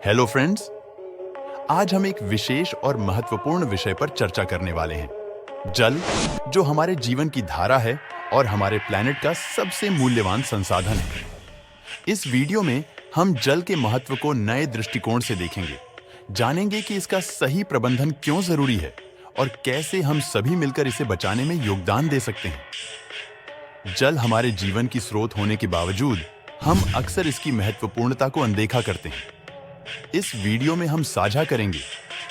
Hello friends, आज हम एक विशेष और महत्वपूर्ण विषय पर चर्चा करने वाले हैं। जल, जो हमारे जीवन की धारा है और हमारे प्लैनेट का सबसे मूल्यवान संसाधन है। इस वीडियो में हम जल के महत्व को नए दृष्टिकोण से देखेंगे, जानेंगे कि इसका सही प्रबंधन क्यों जरूरी है और कैसे हम सभी मिलकर इसे बचाने में योगदान दे सकते हैं। जल हमारे जीवन की स्रोत होने के बावजूद हम अक्सर इसकी महत्वपूर्णता को अनदेखा करते हैं। इस वीडियो में हम साझा करेंगे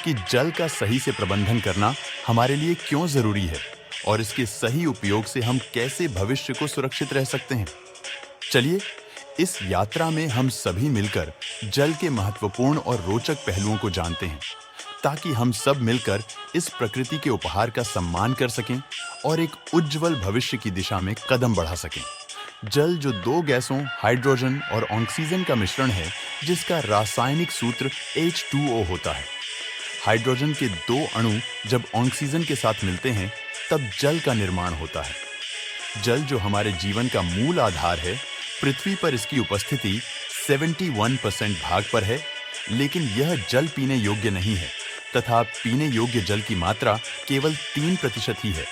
कि जल का सही से प्रबंधन करना हमारे लिए क्यों जरूरी है और इसके सही उपयोग से हम कैसे भविष्य को सुरक्षित रह सकते हैं। चलिए, इस यात्रा में हम सभी मिलकर जल के महत्वपूर्ण और रोचक पहलुओं को जानते हैं, ताकि हम सब मिलकर इस प्रकृति के उपहार का सम्मान कर सकें और एक उज्जवल भविष्य की दिशा में कदम बढ़ा सकें। जल, जो दो गैसों हाइड्रोजन और ऑक्सीजन का मिश्रण है, जिसका रासायनिक सूत्र H2O होता है। हाइड्रोजन के दो अणु जब ऑक्सीजन के साथ मिलते हैं, तब जल का निर्माण होता है। जल, जो हमारे जीवन का मूल आधार है, पृथ्वी पर इसकी उपस्थिति 71% भाग पर है, लेकिन यह जल पीने योग्य नहीं है तथा पीने योग्य जल की मात्रा केवल 3% ही है।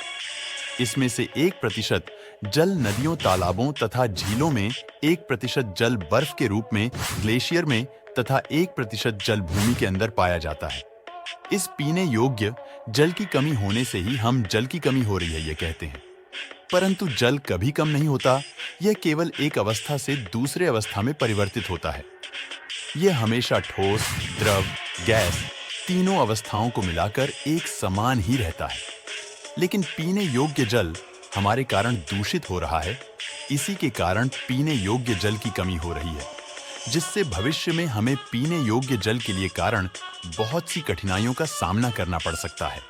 इसमें से 1% जल नदियों, तालाबों तथा झीलों में, 1% जल बर्फ के रूप में ग्लेशियर में तथा 1% जल भूमि के अंदर पाया जाता है। इस पीने योग्य जल की कमी होने से ही हम जल की कमी हो रही है ये कहते हैं। परंतु जल कभी कम नहीं होता, यह केवल एक अवस्था से दूसरे अवस्था में परिवर्तित होता है। यह हमेशा ठोस, द्रव, गैस, तीनों अवस्थाओं को मिलाकर एक समान ही रहता है। लेकिन पीने योग्य जल हमारे कारण दूषित हो रहा है। इसी के कारण पीने योग्य जल की कमी हो रही है, जिससे भविष्य में हमें पीने योग्य जल के लिए कारण बहुत सी कठिनाइयों का सामना करना पड़ सकता है।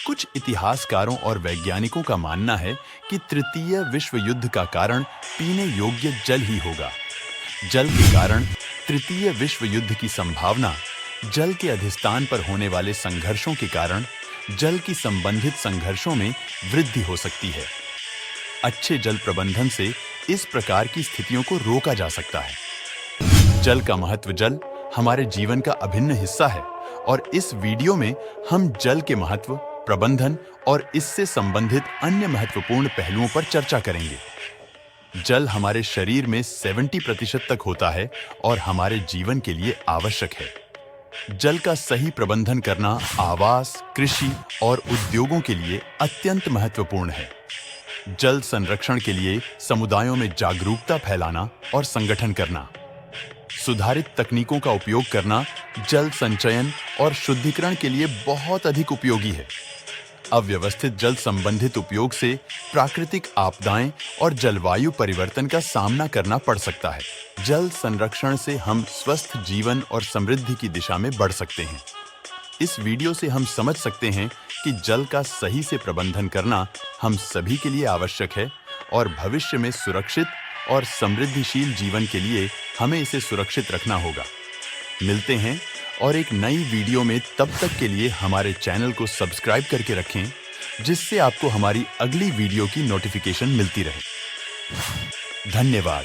कुछ इतिहासकारों और वैज्ञानिकों का मानना है कि तृतीय विश्व युद्ध का कारण पीने योग्य जल ही होगा। जल के कारण तृतीय विश्व युद्ध की संभावना, जल के अधिष्ठान पर होने वाले संघर्षों के कारण जल की संबंधित संघर्षों में वृद्धि हो सकती है। अच्छे जल प्रबंधन से इस प्रकार की स्थितियों को रोका जा सकता है। जल का महत्व, जल हमारे जीवन का अभिन्न हिस्सा है और इस वीडियो में हम जल के महत्व, प्रबंधन और इससे संबंधित अन्य महत्वपूर्ण पहलुओं पर चर्चा करेंगे। जल हमारे शरीर में 70% तक होता है और हमारे जीवन के लिए आवश्यक है। जल का सही प्रबंधन करना आवास, कृषि और उद्योगों के लिए अत्यंत महत्वपूर्ण है। जल संरक्षण के लिए समुदायों में जागरूकता फैलाना और संगठन करना, सुधारित तकनीकों का उपयोग करना जल संचयन और शुद्धिकरण के लिए बहुत अधिक उपयोगी है। अव्यवस्थित जल संबंधित उपयोग से प्राकृतिक आपदाएं और जलवायु परिवर्तन का सामना करना पड़ सकता है। जल संरक्षण से हम स्वस्थ जीवन और समृद्धि की दिशा में बढ़ सकते हैं। इस वीडियो से हम समझ सकते हैं कि जल का सही से प्रबंधन करना हम सभी के लिए आवश्यक है और भविष्य में सुरक्षित और समृद्धिशील जीवन के लिए हमें इसे सुरक्षित रखना होगा। मिलते हैं और एक नई वीडियो में, तब तक के लिए हमारे चैनल को सब्सक्राइब करके रखें, जिससे आपको हमारी अगली वीडियो की नोटिफिकेशन मिलती रहे। धन्यवाद।